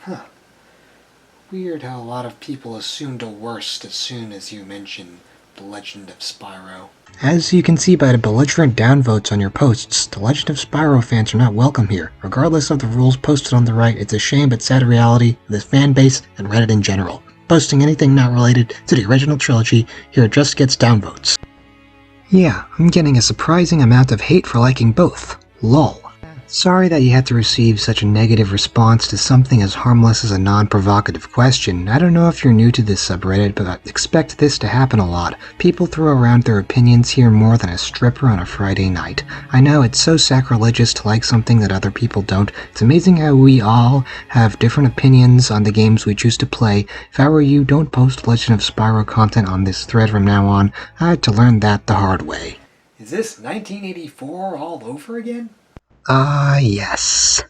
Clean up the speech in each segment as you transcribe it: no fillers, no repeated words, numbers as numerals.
Huh. Weird how a lot of people assume the worst as soon as you mention the Legend of Spyro. As you can see by the belligerent downvotes on your posts, the Legend of Spyro fans are not welcome here. Regardless of the rules posted on the right, it's a shame but sad reality of this fanbase and Reddit in general. Posting anything not related to the original trilogy here just gets downvotes. Yeah, I'm getting a surprising amount of hate for liking both. Lol. Sorry that you had to receive such a negative response to something as harmless as a non-provocative question. I don't know if you're new to this subreddit, but I expect this to happen a lot. People throw around their opinions here more than a stripper on a Friday night. I know it's so sacrilegious to like something that other people don't. It's amazing how we all have different opinions on the games we choose to play. If I were you, don't post Legend of Spyro content on this thread from now on. I had to learn that the hard way. Is this 1984 all over again? Ah, yes.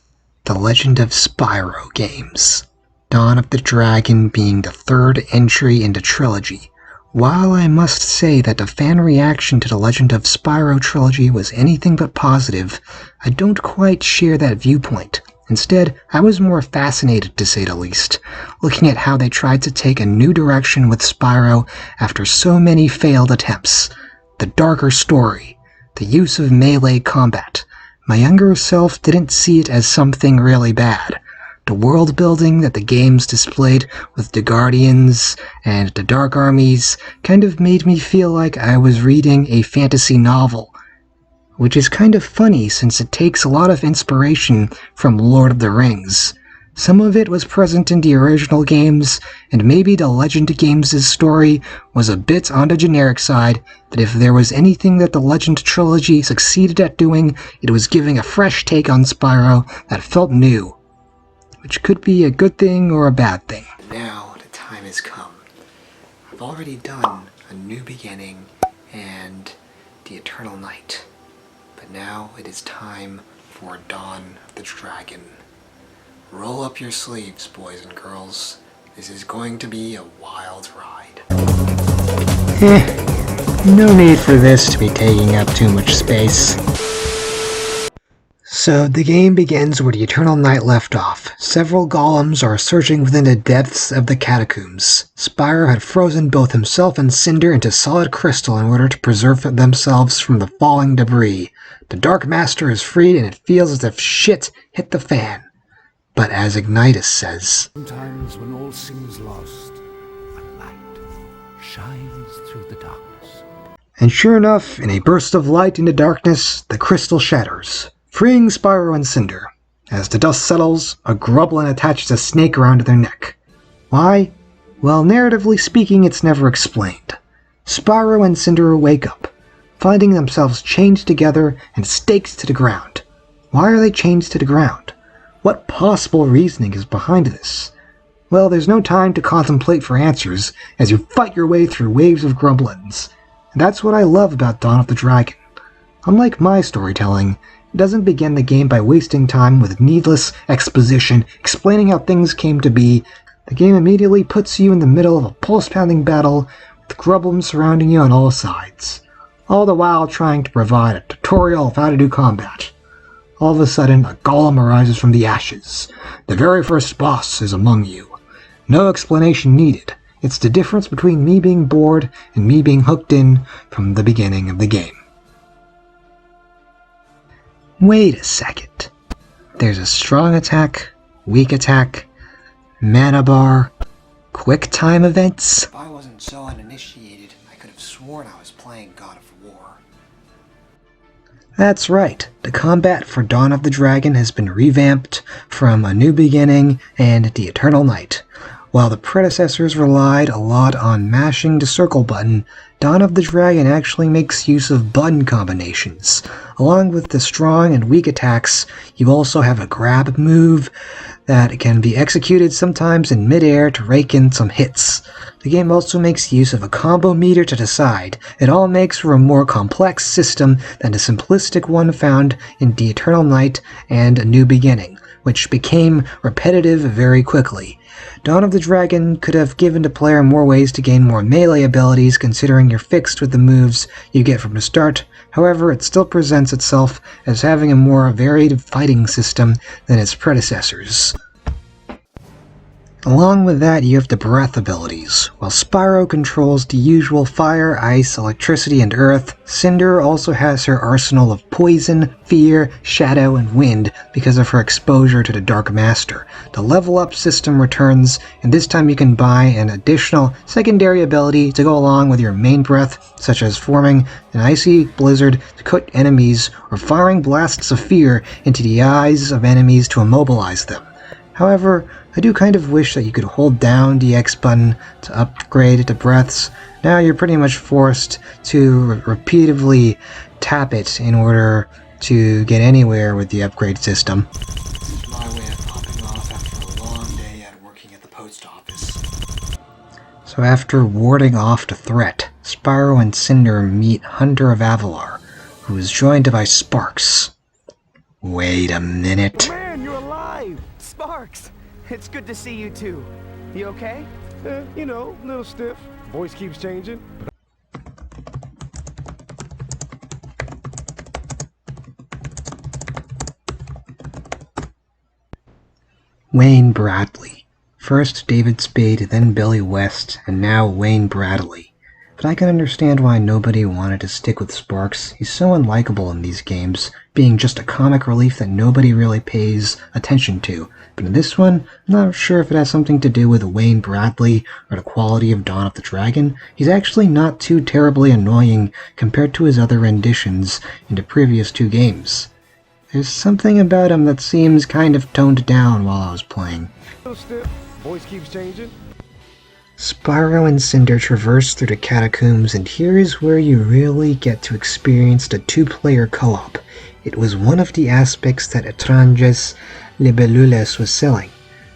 The Legend of Spyro games. Dawn of the Dragon being the third entry in the trilogy. While I must say that the fan reaction to the Legend of Spyro trilogy was anything but positive, I don't quite share that viewpoint. Instead, I was more fascinated, to say the least, looking at how they tried to take a new direction with Spyro after so many failed attempts. The darker story, the use of melee combat. My younger self didn't see it as something really bad. The world building that the games displayed with the Guardians and the Dark Armies kind of made me feel like I was reading a fantasy novel, which is kind of funny since it takes a lot of inspiration from Lord of the Rings. Some of it was present in the original games, and maybe the Legend games' story was a bit on the generic side, but if there was anything that the Legend trilogy succeeded at doing, it was giving a fresh take on Spyro that felt new, which could be a good thing or a bad thing. Now the time has come. I've already done A New Beginning and The Eternal Night, but now it is time for Dawn of the Dragon. Roll up your sleeves, boys and girls. This is going to be a wild ride. No need for this to be taking up too much space. So the game begins where the Eternal Night left off. Several golems are searching within the depths of the Catacombs. Spyro had frozen both himself and Cinder into solid crystal in order to preserve themselves from the falling debris. The Dark Master is freed and it feels as if shit hit the fan. But as Ignis says, sometimes when all seems lost, a light shines through the darkness. And sure enough, in a burst of light in the darkness, the crystal shatters, freeing Spyro and Cinder. As the dust settles, a Grublin attaches a snake around their neck. Why? Well, narratively speaking, it's never explained. Spyro and Cinder wake up, finding themselves chained together and staked to the ground. Why are they chained to the ground? What possible reasoning is behind this? Well, there's no time to contemplate for answers as you fight your way through waves of Grublins. And that's what I love about Dawn of the Dragon. Unlike my storytelling, it doesn't begin the game by wasting time with needless exposition explaining how things came to be. The game immediately puts you in the middle of a pulse-pounding battle with Grublins surrounding you on all sides, all the while trying to provide a tutorial of how to do combat. All of a sudden, a golem arises from the ashes. The very first boss is among you. No explanation needed. It's the difference between me being bored and me being hooked in from the beginning of the game. Wait a second. There's a strong attack, weak attack, mana bar, quick time events. If I wasn't so uninitiated, I could have sworn I was playing God of War. That's right, the combat for Dawn of the Dragon has been revamped from A New Beginning and The Eternal Night. While the predecessors relied a lot on mashing the circle button, Dawn of the Dragon actually makes use of button combinations. Along with the strong and weak attacks, you also have a grab move that can be executed sometimes in midair to rake in some hits. The game also makes use of a combo meter to decide. It all makes for a more complex system than the simplistic one found in The Eternal Night and A New Beginning, which became repetitive very quickly. Dawn of the Dragon could have given the player more ways to gain more melee abilities considering you're fixed with the moves you get from the start. However, it still presents itself as having a more varied fighting system than its predecessors. Along with that, you have the breath abilities. While Spyro controls the usual fire, ice, electricity, and earth, Cinder also has her arsenal of poison, fear, shadow, and wind because of her exposure to the Dark Master. The level up system returns, and this time you can buy an additional secondary ability to go along with your main breath, such as forming an icy blizzard to cut enemies or firing blasts of fear into the eyes of enemies to immobilize them. However, I do kind of wish that you could hold down the X button to upgrade the breaths. Now you're pretty much forced to repeatedly tap it in order to get anywhere with the upgrade system. This is my way of popping off after a long day at working at the post office. So after warding off the threat, Spyro and Cinder meet Hunter of Avalar, who is joined by Sparks. Wait a minute. Man, you're alive! Sparks! It's good to see you too. You okay? You know, a little stiff. Voice keeps changing. Wayne Bradley. First David Spade, then Billy West, and now Wayne Bradley. But I can understand why nobody wanted to stick with Sparks. He's so unlikable in these games, being just a comic relief that nobody really pays attention to. But in this one, I'm not sure if it has something to do with Wayne Bradley or the quality of Dawn of the Dragon. He's actually not too terribly annoying compared to his other renditions in the previous two games. There's something about him that seems kind of toned down while I was playing. A little stiff. Voice keeps changing. Spyro and Cinder traverse through the catacombs, and here is where you really get to experience the two-player co-op. It was one of the aspects that Étranges Libellules was selling.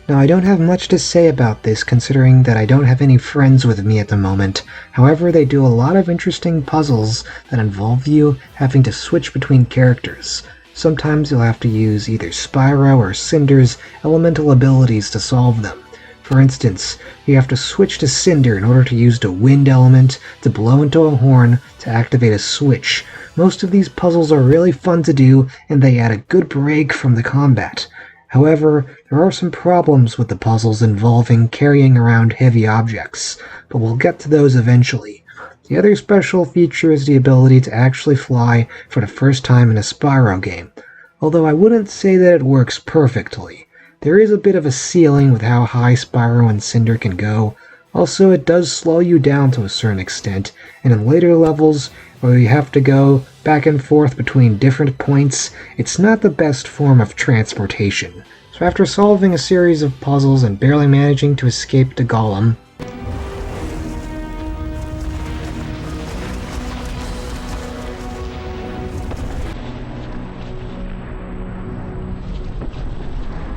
Now, I don't have much to say about this, considering that I don't have any friends with me at the moment. However, they do a lot of interesting puzzles that involve you having to switch between characters. Sometimes you'll have to use either Spyro or Cinder's elemental abilities to solve them. For instance, you have to switch to Cinder in order to use the wind element to blow into a horn to activate a switch. Most of these puzzles are really fun to do, and they add a good break from the combat. However, there are some problems with the puzzles involving carrying around heavy objects, but we'll get to those eventually. The other special feature is the ability to actually fly for the first time in a Spyro game, although I wouldn't say that it works perfectly. There is a bit of a ceiling with how high Spyro and Cinder can go. Also, it does slow you down to a certain extent, and in later levels, where you have to go back and forth between different points, it's not the best form of transportation. So after solving a series of puzzles and barely managing to escape the golem,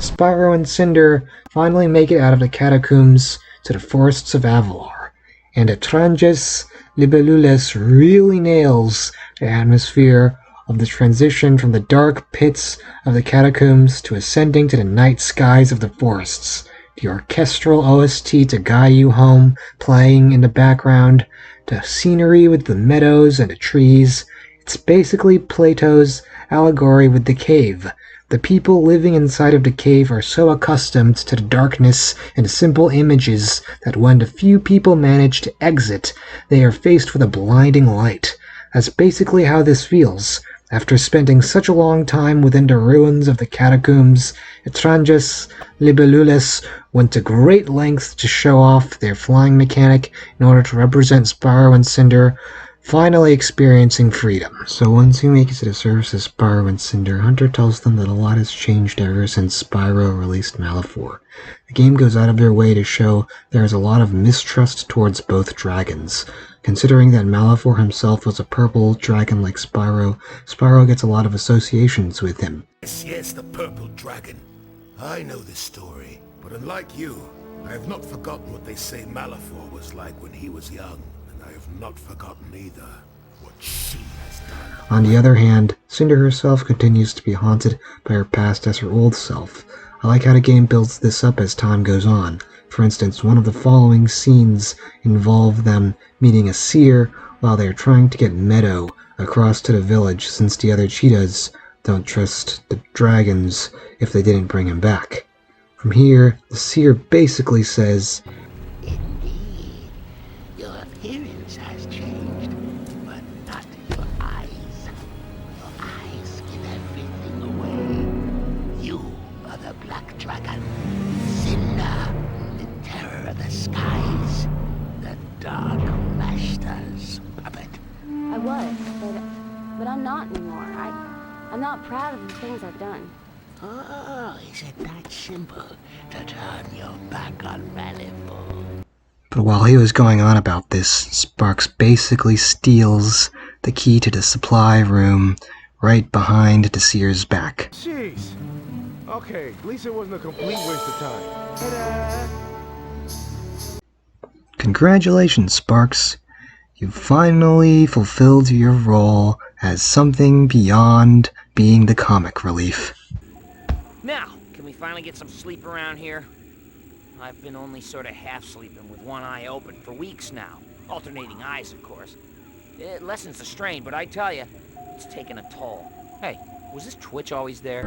Spyro and Cinder finally make it out of the catacombs to the forests of Avalar, and Étranges Libellules really nails the atmosphere of the transition from the dark pits of the catacombs to ascending to the night skies of the forests. The orchestral OST to guide you home, playing in the background, the scenery with the meadows and the trees. It's basically Plato's allegory with the cave. The people living inside of the cave are so accustomed to the darkness and simple images that when the few people manage to exit, they are faced with a blinding light. That's basically how this feels. After spending such a long time within the ruins of the catacombs, Étranges Libellules went to great lengths to show off their flying mechanic in order to represent Spyro and Cinder finally experiencing freedom. So once you make it to the surface of Spyro and Cinder, Hunter tells them that a lot has changed ever since Spyro released Malefor. The game goes out of their way to show there is a lot of mistrust towards both dragons. Considering that Malefor himself was a purple dragon like Spyro, Spyro gets a lot of associations with him. Yes, the purple dragon. I know this story, but unlike you, I have not forgotten what they say Malefor was like when he was young. I have not forgotten either what she has done. On the other hand, Cinder herself continues to be haunted by her past as her old self. I like how the game builds this up as time goes on. For instance, one of the following scenes involve them meeting a seer while they are trying to get Meadow across to the village, since the other cheetahs don't trust the dragons if they didn't bring him back. From here, the seer basically says, Indeed, your appearance has changed, but not your eyes. Your eyes give everything away. You are the Black Dragon, Cinder, the terror of the skies, the Dark Master's puppet. I was, but I'm not anymore. I'm not proud of the things I've done. Oh, is it that simple to turn your back on Malifaux? but while he was going on about this, Sparks basically steals the key to the supply room right behind the seer's back. Jeez. Okay, at least it wasn't a complete waste of time. Ta-da! Congratulations, Sparks. You finally fulfilled your role as something beyond being the comic relief. Now, can we finally get some sleep around here? I've been only sort of half sleeping with one eye open for weeks now. Alternating eyes, of course. It lessens the strain, but I tell you, it's taken a toll. Hey, was this twitch always there?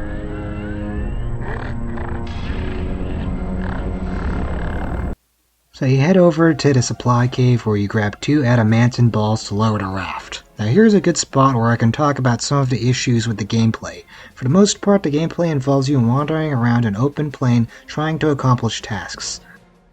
So you head over to the supply cave where you grab 2 adamantine balls to lower the raft. Now here's a good spot where I can talk about some of the issues with the gameplay. For the most part, the gameplay involves you wandering around an open plain trying to accomplish tasks.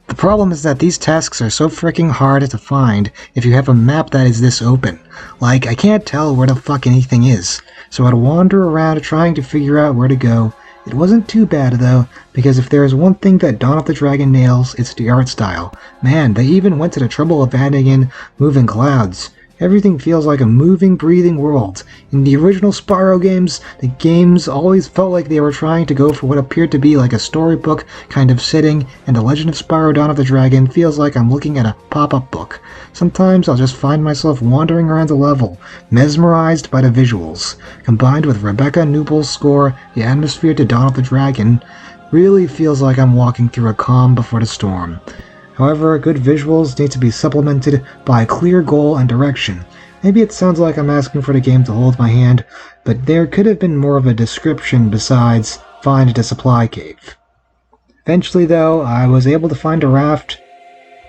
The problem is that these tasks are so freaking hard to find if you have a map that is this open. Like, I can't tell where the fuck anything is, so I'd wander around trying to figure out where to go. It wasn't too bad though, because if there is one thing that Dawn of the Dragon nails, it's the art style. Man, they even went to the trouble of adding in moving clouds. Everything feels like a moving, breathing world. In the original Spyro games, the games always felt like they were trying to go for what appeared to be like a storybook kind of setting, and The Legend of Spyro Dawn of the Dragon feels like I'm looking at a pop-up book. Sometimes I'll just find myself wandering around the level, mesmerized by the visuals. Combined with Rebecca Newble's score, the atmosphere to Dawn of the Dragon really feels like I'm walking through a calm before the storm. However, good visuals need to be supplemented by a clear goal and direction. Maybe it sounds like I'm asking for the game to hold my hand, but there could have been more of a description besides find the supply cave. Eventually though, I was able to find a raft,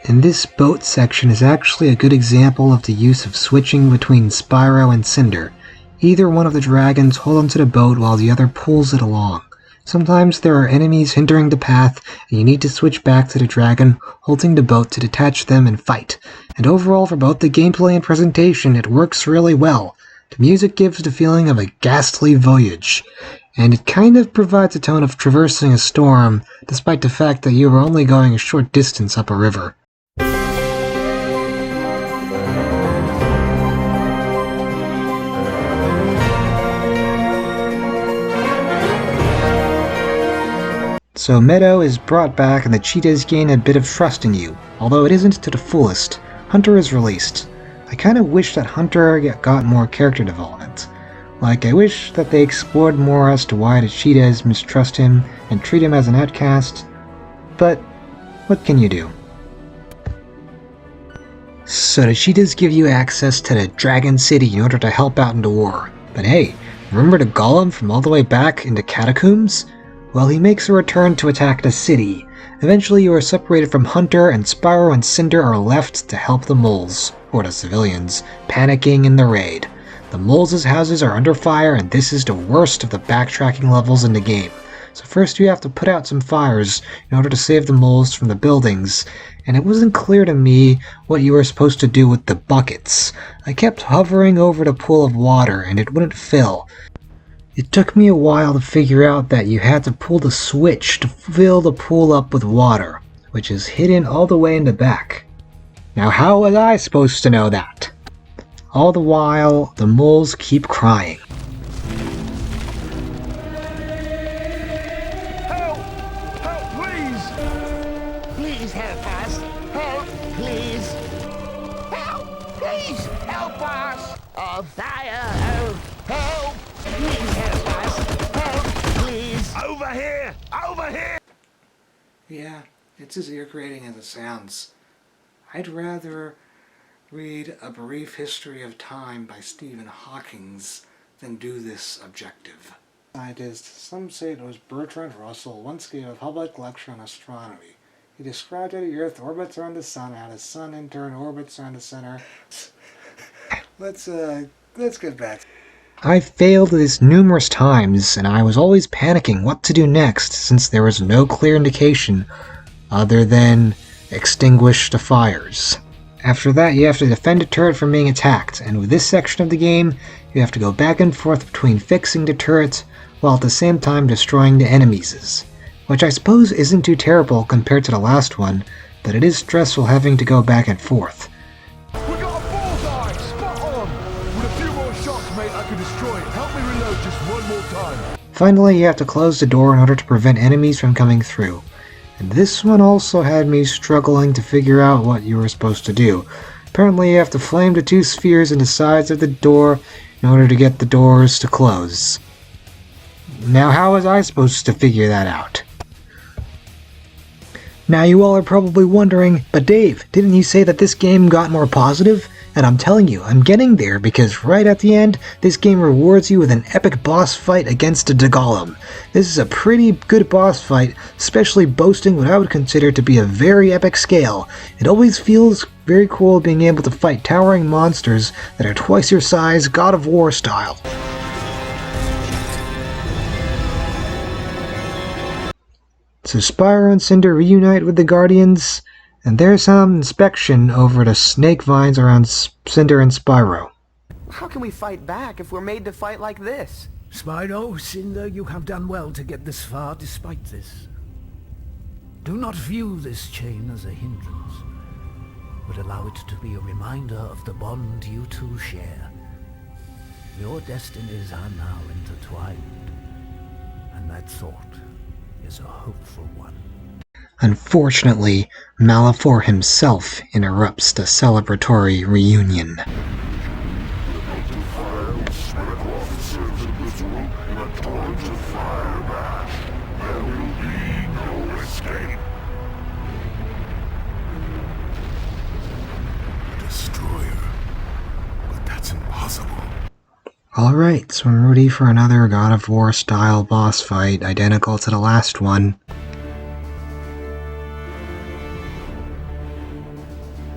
and this boat section is actually a good example of the use of switching between Spyro and Cinder. Either one of the dragons hold onto the boat while the other pulls it along. Sometimes there are enemies hindering the path, and you need to switch back to the dragon, holding the boat to detach them and fight. And overall, for both the gameplay and presentation, it works really well. The music gives the feeling of a ghastly voyage, and it kind of provides a tone of traversing a storm, despite the fact that you are only going a short distance up a river. So Meadow is brought back and the cheetahs gain a bit of trust in you, although it isn't to the fullest. Hunter is released. I kinda wish that Hunter got more character development. Like, I wish that they explored more as to why the cheetahs mistrust him and treat him as an outcast, but what can you do? So the cheetahs give you access to the Dragon City in order to help out in the war. But hey, remember the golem from all the way back in the Catacombs? Well, he makes a return to attack the city. Eventually you are separated from Hunter, and Spyro and Cinder are left to help the moles, or the civilians, panicking in the raid. The moles' houses are under fire, and this is the worst of the backtracking levels in the game. So first you have to put out some fires in order to save the moles from the buildings, and it wasn't clear to me what you were supposed to do with the buckets. I kept hovering over the pool of water, and it wouldn't fill. It took me a while to figure out that you had to pull the switch to fill the pool up with water, which is hidden all the way in the back. Now how was I supposed to know that? All the while, the moles keep crying. Help! Help, please! Please help us! Help, please! Help! Please help us! Oh, fire! Help! Help! Please help us! Help, please! Over here! Over here! Yeah, it's as ear-grating as it sounds. I'd rather read A Brief History of Time by Stephen Hawking than do this objective. Scientists, some say it was Bertrand Russell, once gave a public lecture on astronomy. He described how the Earth orbits around the Sun, how the Sun in turn orbits around the center. Let's get back. I failed this numerous times, and I was always panicking what to do next, since there was no clear indication other than extinguish the fires. After that, you have to defend a turret from being attacked, and with this section of the game, you have to go back and forth between fixing the turret while at the same time destroying the enemies, which I suppose isn't too terrible compared to the last one, but it is stressful having to go back and forth. We got a bullseye! Spot on! With a few more shots, mate, I can destroy it. Help me reload just one more time. Finally, you have to close the door in order to prevent enemies from coming through. And this one also had me struggling to figure out what you were supposed to do. Apparently you have to flame the two spheres in the sides of the door in order to get the doors to close. Now how was I supposed to figure that out? Now you all are probably wondering, but Dave, didn't you say that this game got more positive? And I'm telling you, I'm getting there because right at the end, this game rewards you with an epic boss fight against a Golem. This is a pretty good boss fight, especially boasting what I would consider to be a very epic scale. It always feels very cool being able to fight towering monsters that are twice your size, God of War style. So Spyro and Cinder reunite with the Guardians, and there's some inspection over the snake vines around Cinder and Spyro. How can we fight back if we're made to fight like this? Spyro, Cinder, you have done well to get this far despite this. Do not view this chain as a hindrance, but allow it to be a reminder of the bond you two share. Your destinies are now intertwined, and that thought is a hopeful one. Unfortunately, Malefor himself interrupts the celebratory reunion. Destroyer. But that's impossible. Alright, so I'm ready for another God of War style boss fight, identical to the last one.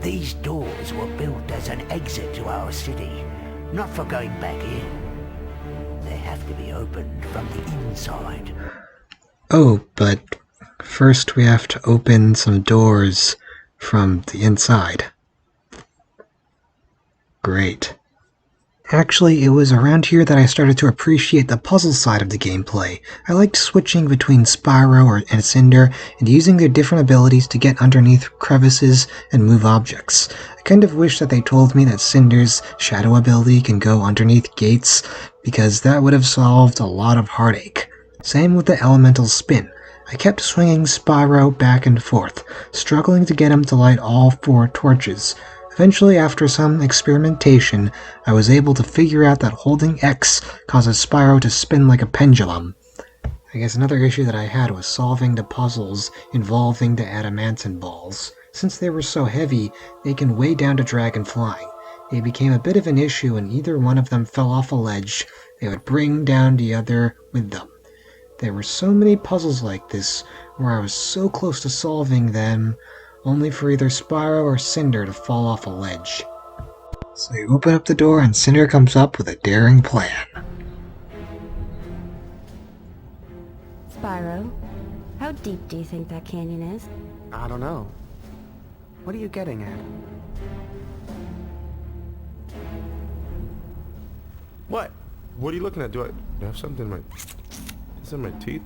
These doors were built as an exit to our city, not for going back in. They have to be opened from the inside. Oh, but first we have to open some doors from the inside. Great. Actually, it was around here that I started to appreciate the puzzle side of the gameplay. I liked switching between Spyro and Cinder and using their different abilities to get underneath crevices and move objects. I kind of wish that they told me that Cinder's shadow ability can go underneath gates, because that would have solved a lot of heartache. Same with the elemental spin. I kept swinging Spyro back and forth, struggling to get him to light all 4 torches. Eventually, after some experimentation, I was able to figure out that holding X causes Spyro to spin like a pendulum. I guess another issue that I had was solving the puzzles involving the adamantine balls. Since they were so heavy, they can weigh down the dragon flying. It became a bit of an issue when either one of them fell off a ledge, they would bring down the other with them. There were so many puzzles like this, where I was so close to solving them, only for either Spyro or Cinder to fall off a ledge. So you open up the door and Cinder comes up with a daring plan. Spyro, how deep do you think that canyon is? I don't know. What are you getting at? What? What are you looking at? Do I have something in my... Is that my teeth?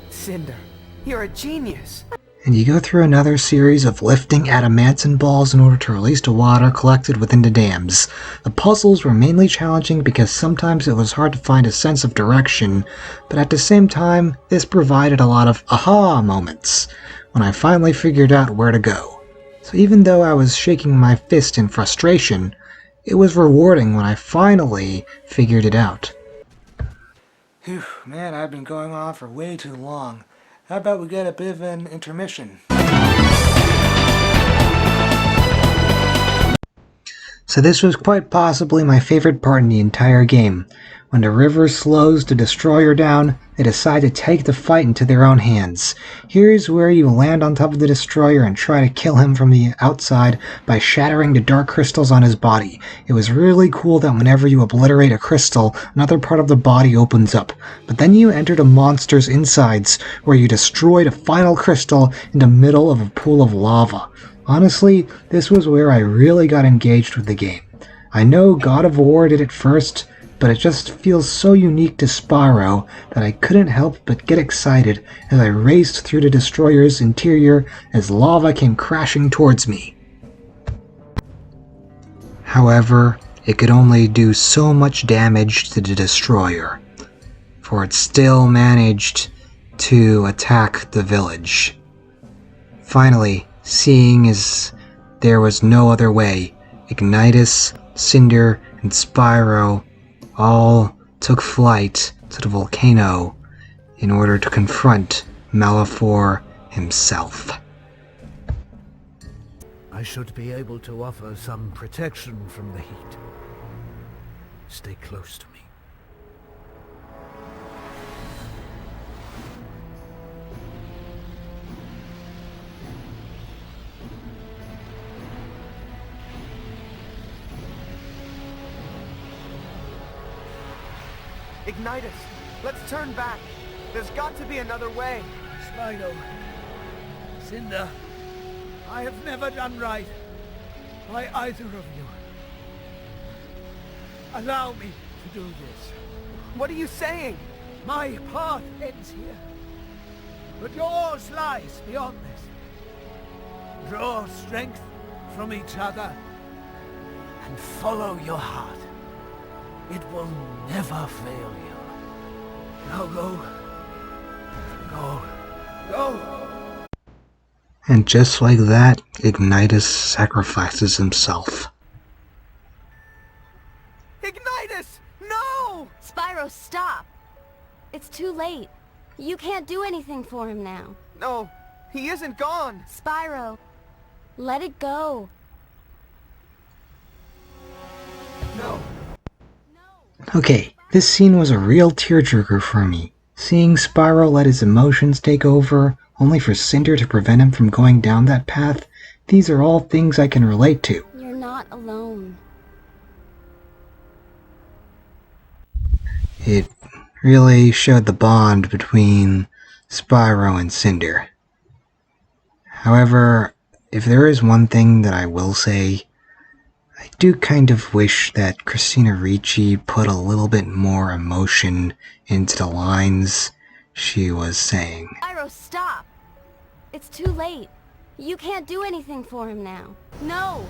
Cinder, you're a genius. And you go through another series of lifting adamantine balls in order to release the water collected within the dams. The puzzles were mainly challenging because sometimes it was hard to find a sense of direction, but at the same time, this provided a lot of aha moments when I finally figured out where to go. So even though I was shaking my fist in frustration, it was rewarding when I finally figured it out. Phew, man, I've been going on for way too long. How about we get a bit of an intermission? So this was quite possibly my favorite part in the entire game. When the river slows the destroyer down, they decide to take the fight into their own hands. Here's where you land on top of the destroyer and try to kill him from the outside by shattering the dark crystals on his body. It was really cool that whenever you obliterate a crystal, another part of the body opens up. But then you enter the monster's insides, where you destroy the final crystal in the middle of a pool of lava. Honestly, this was where I really got engaged with the game. I know God of War did it first, but it just feels so unique to Spyro that I couldn't help but get excited as I raced through the destroyer's interior as lava came crashing towards me. However, it could only do so much damage to the destroyer, for it still managed to attack the village. Finally, seeing as there was no other way, Ignis, Cinder, and Spyro all took flight to the volcano in order to confront Malefor himself. I should be able to offer some protection from the heat. Stay close to me. Ignitus, let's turn back. There's got to be another way. Spyro, Cinder, I have never done right by either of you. Allow me to do this. What are you saying? My path ends here, but yours lies beyond this. Draw strength from each other and follow your heart. It will never fail you. Now go. Go. Go! And just like that, Ignis sacrifices himself. Ignitus! No! Spyro, stop! It's too late. You can't do anything for him now. No, he isn't gone. Spyro, let it go. No. Okay, this scene was a real tearjerker for me. Seeing Spyro let his emotions take over, only for Cinder to prevent him from going down that path, these are all things I can relate to. You're not alone. It really showed the bond between Spyro and Cinder. However, if there is one thing that I will say, I do kind of wish that Christina Ricci put a little bit more emotion into the lines she was saying. Spyro, stop! It's too late. You can't do anything for him now. No!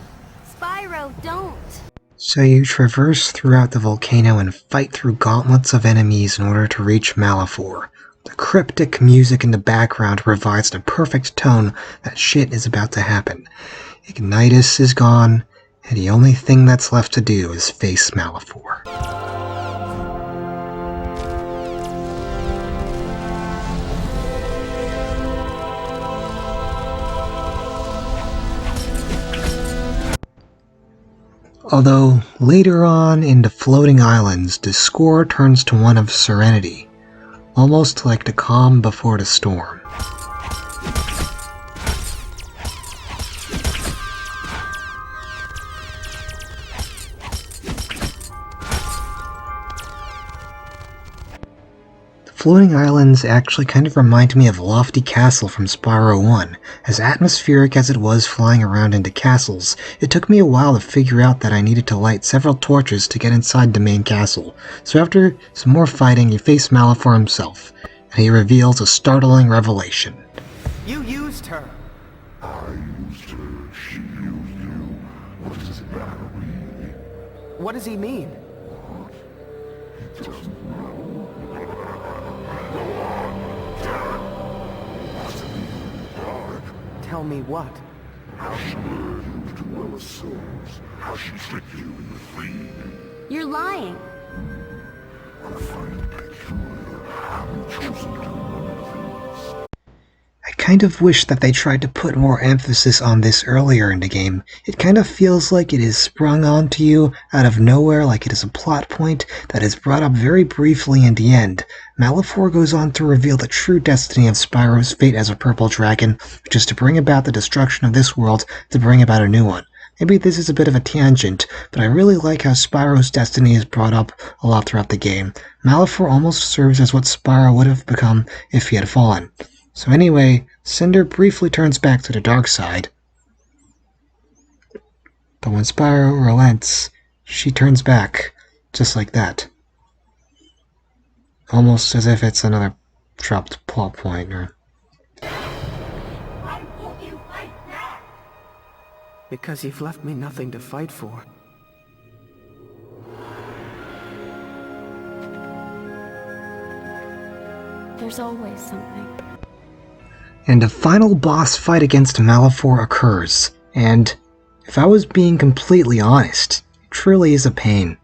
Spyro, don't! So you traverse throughout the volcano and fight through gauntlets of enemies in order to reach Malefor. The cryptic music in the background provides the perfect tone that shit is about to happen. Ignitus is gone, and the only thing that's left to do is face Malefor. Although, later on in the Floating Islands, the score turns to one of serenity, almost like the calm before the storm. Floating Islands actually kind of remind me of Lofty Castle from Spyro 1. As atmospheric as it was flying around into castles, it took me a while to figure out that I needed to light several torches to get inside the main castle. So after some more fighting, you face Malefor himself, and he reveals a startling revelation. You used her. I used her, she used you. What does it matter, really? What does he mean? He doesn't know. Tell me what? How she lured you to dwell as souls. How she tricked you into fleeing. You're lying. I find it peculiar how you chosen to do one of these. I kind of wish that they tried to put more emphasis on this earlier in the game. It kind of feels like it is sprung onto you out of nowhere, like it is a plot point that is brought up very briefly in the end. Malefor goes on to reveal the true destiny of Spyro's fate as a purple dragon, which is to bring about the destruction of this world to bring about a new one. Maybe this is a bit of a tangent, but I really like how Spyro's destiny is brought up a lot throughout the game. Malefor almost serves as what Spyro would have become if he had fallen. So anyway, Cinder briefly turns back to the dark side. But when Spyro relents, she turns back, just like that. Almost as if it's another dropped plot point, or... Because you've left me nothing to fight for. There's always something. And a final boss fight against Malefor occurs, and if I was being completely honest, it truly is a pain.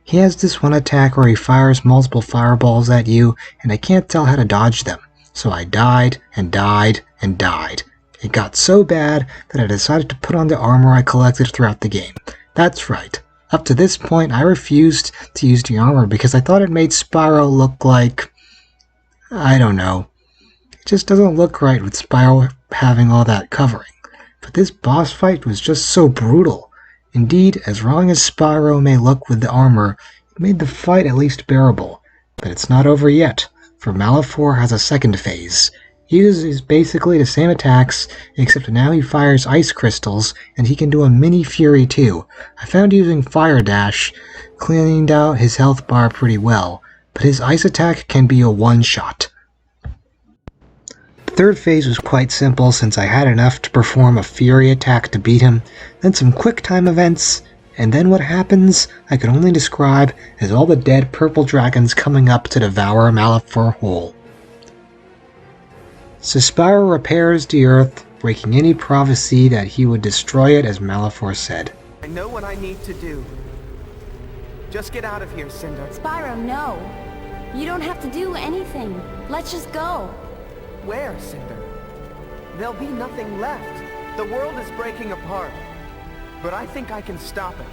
He has this one attack where he fires multiple fireballs at you, and I can't tell how to dodge them, so I died and died and died. It got so bad that I decided to put on the armor I collected throughout the game. That's right. Up to this point, I refused to use the armor because I thought it made Spyro look like... I don't know. It just doesn't look right with Spyro having all that covering. But this boss fight was just so brutal. Indeed, as wrong as Spyro may look with the armor, it made the fight at least bearable. But it's not over yet, for Malefor has a second phase. He uses basically the same attacks, except now he fires ice crystals, and he can do a mini fury too. I found using Fire Dash cleaned out his health bar pretty well, but his ice attack can be a one-shot. The third phase was quite simple since I had enough to perform a fury attack to beat him, then some quick time events, and then what happens I can only describe as all the dead purple dragons coming up to devour Malefor whole. So Spyro repairs the Earth, breaking any prophecy that he would destroy it as Malefor said. I know what I need to do. Just get out of here, Cinder. Spyro, no. You don't have to do anything. Let's just go. Where, Cinder? There'll be nothing left. The world is breaking apart. But I think I can stop it.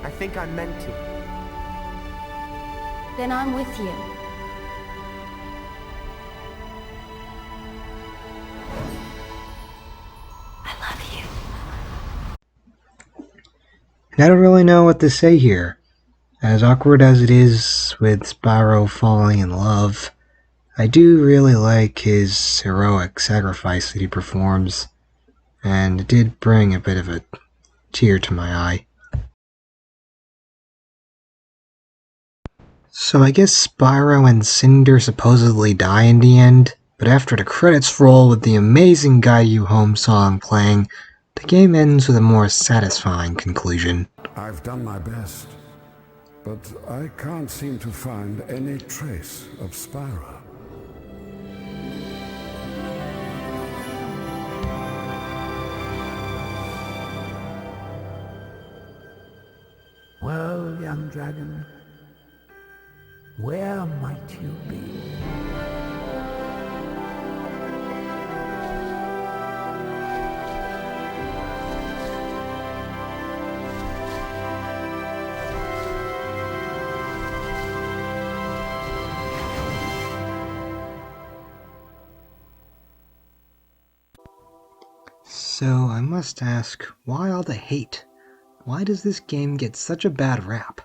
I think I'm meant to. Then I'm with you. I don't really know what to say here. As awkward as it is with Spyro falling in love, I do really like his heroic sacrifice that he performs, and it did bring a bit of a tear to my eye. So I guess Spyro and Cinder supposedly die in the end, but after the credits roll with the amazing Guide You Home song playing, the game ends with a more satisfying conclusion. I've done my best, but I can't seem to find any trace of Spyro. Well, young dragon, where might you be? So I must ask, why all the hate? Why does this game get such a bad rap?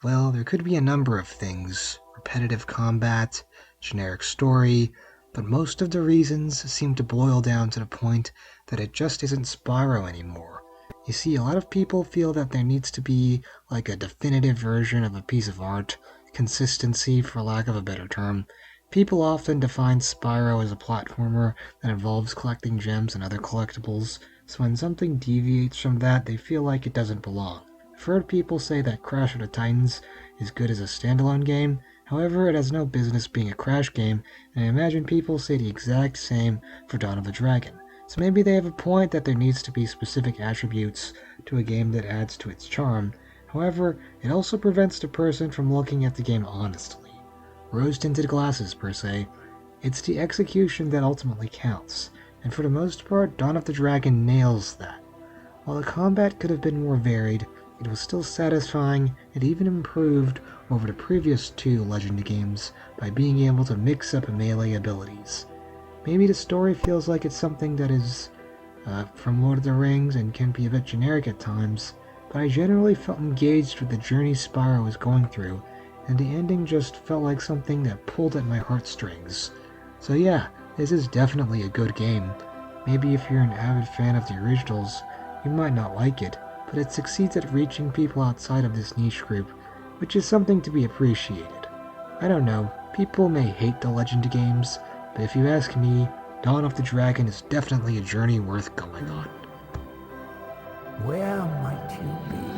Well, there could be a number of things. Repetitive combat, generic story, but most of the reasons seem to boil down to the point that it just isn't Spyro anymore. You see, a lot of people feel that there needs to be like a definitive version of a piece of art, consistency for lack of a better term. People often define Spyro as a platformer that involves collecting gems and other collectibles, so when something deviates from that, they feel like it doesn't belong. I've heard people say that Crash of the Titans is good as a standalone game, however it has no business being a Crash game, and I imagine people say the exact same for Dawn of the Dragon. So maybe they have a point that there needs to be specific attributes to a game that adds to its charm, however, it also prevents the person from looking at the game honestly. Rose-tinted glasses, per se. It's the execution that ultimately counts, and for the most part, Dawn of the Dragon nails that. While the combat could have been more varied, it was still satisfying and even improved over the previous 2 Legend games by being able to mix up melee abilities. Maybe the story feels like it's something that is from Lord of the Rings and can be a bit generic at times, but I generally felt engaged with the journey Spyro was going through, and the ending just felt like something that pulled at my heartstrings. So yeah, this is definitely a good game. Maybe if you're an avid fan of the originals, you might not like it, but it succeeds at reaching people outside of this niche group, which is something to be appreciated. I don't know, people may hate the Legend games, but if you ask me, Dawn of the Dragon is definitely a journey worth going on. Where might you be?